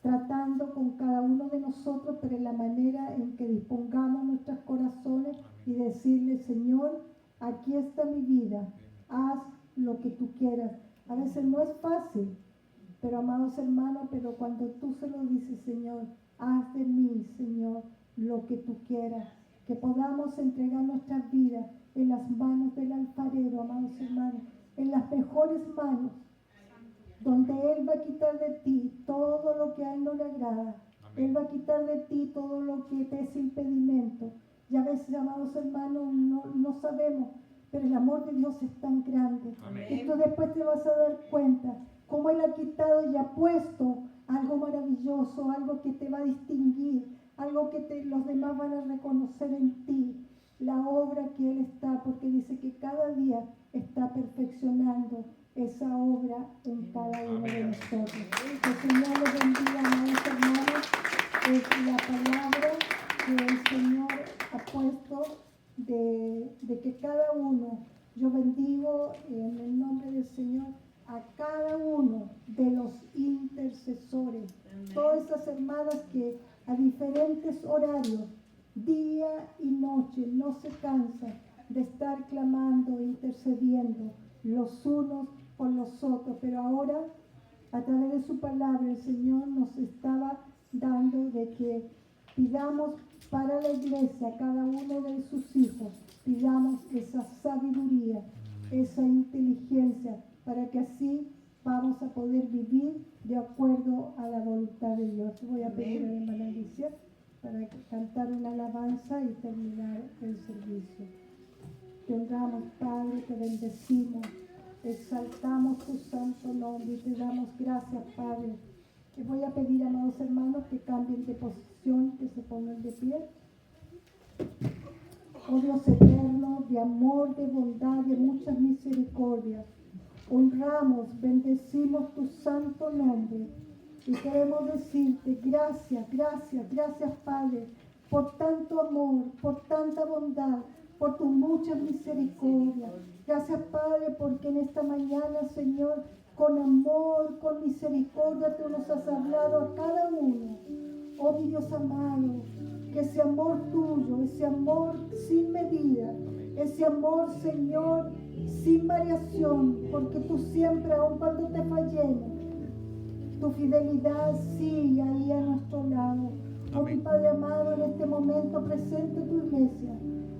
tratando con cada uno de nosotros, pero en la manera en que dispongamos nuestros corazones. Amén. Y decirle, Señor, aquí está mi vida, haz lo que tú quieras. A veces no es fácil, pero amados hermanos, pero cuando tú se lo dices, Señor, haz de mí, Señor, lo que tú quieras. que podamos entregar nuestras vidas en las manos del alfarero, amados hermanos, en las mejores manos, donde Él va a quitar de ti todo lo que a Él no le agrada. Amén. Él va a quitar de ti todo lo que te es impedimento. Y a veces, amados hermanos, no sabemos, pero el amor de Dios es tan grande. Amén. Y tú después te vas a dar cuenta cómo Él ha quitado y ha puesto algo maravilloso, algo que te va a distinguir, algo que los demás van a reconocer en ti, la obra que Él está, porque dice que cada día está perfeccionando esa obra en cada uno de nosotros. Que el Señor les bendiga, amados hermanos. Es la palabra que el Señor ha puesto de que cada uno, yo bendigo en el nombre del Señor a cada uno de los intercesores, todas esas hermanas que a diferentes horarios, día y noche, no se cansan de estar clamando, intercediendo los unos por los otros, pero ahora a través de su palabra el Señor nos estaba dando de que pidamos para la iglesia, cada uno de sus hijos, pidamos esa sabiduría, esa inteligencia, para que así vamos a poder vivir de acuerdo a la voluntad de Dios. Voy a pedir a la hermana Alicia para cantar una alabanza y terminar el servicio. Te honramos, Padre, te bendecimos, exaltamos tu santo nombre y te damos gracias, Padre. Les voy a pedir, amados hermanos, que cambien de posición, que se pongan de pie. Oh Dios eterno, de amor, de bondad, de muchas misericordias, honramos, bendecimos tu santo nombre y queremos decirte gracias, gracias, gracias, Padre, por tanto amor, por tanta bondad, por tus muchas misericordias. Gracias, Padre, porque en esta mañana, Señor, con amor, con misericordia, tú nos has hablado a cada uno. Oh, mi Dios amado, que ese amor tuyo, ese amor sin medida, ese amor, Señor, sin variación, porque tú siempre, aun cuando te fallemos, tu fidelidad sigue ahí a nuestro lado. Oh, mi Padre amado, en este momento presento tu iglesia,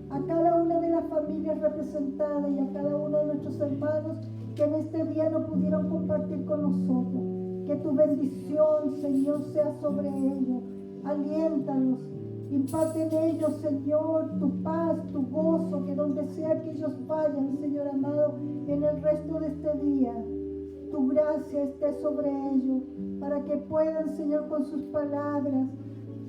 a cada una de las familias representadas y a cada uno de nuestros hermanos que en este día no pudieron compartir con nosotros. Que tu bendición, Señor, sea sobre ellos. Aliéntalos, imparte en ellos, Señor, tu paz, tu gozo, que donde sea que ellos vayan, Señor amado, en el resto de este día, tu gracia esté sobre ellos, para que puedan, Señor, con sus palabras,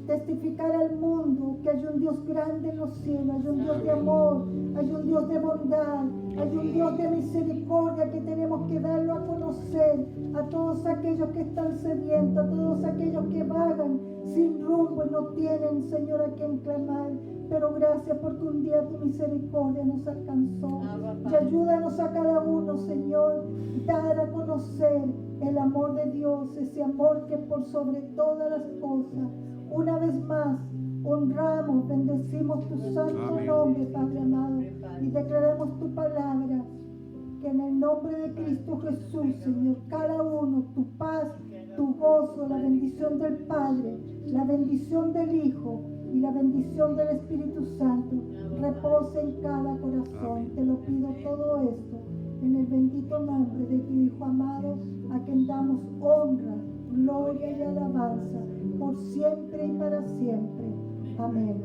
testificar al mundo que hay un Dios grande en los cielos, hay un Dios de amor, hay un Dios de bondad, hay un Dios de misericordia que tenemos que darlo a conocer a todos aquellos que están sedientos, a todos aquellos que vagan sin rumbo y no tienen, Señor, a quien clamar. Pero gracias porque un día tu misericordia nos alcanzó. Y ayúdanos a cada uno, Señor, dar a conocer el amor de Dios, ese amor que por sobre todas las cosas. Una vez más, honramos, bendecimos tu santo nombre, Padre amado, y declaramos tu palabra, que en el nombre de Cristo Jesús, Señor, cada uno, tu paz, tu gozo, la bendición del Padre, la bendición del Hijo y la bendición del Espíritu Santo repose en cada corazón. Te lo pido todo esto en el bendito nombre de tu Hijo amado, a quien damos honra, gloria y alabanza por siempre y para siempre. Amén.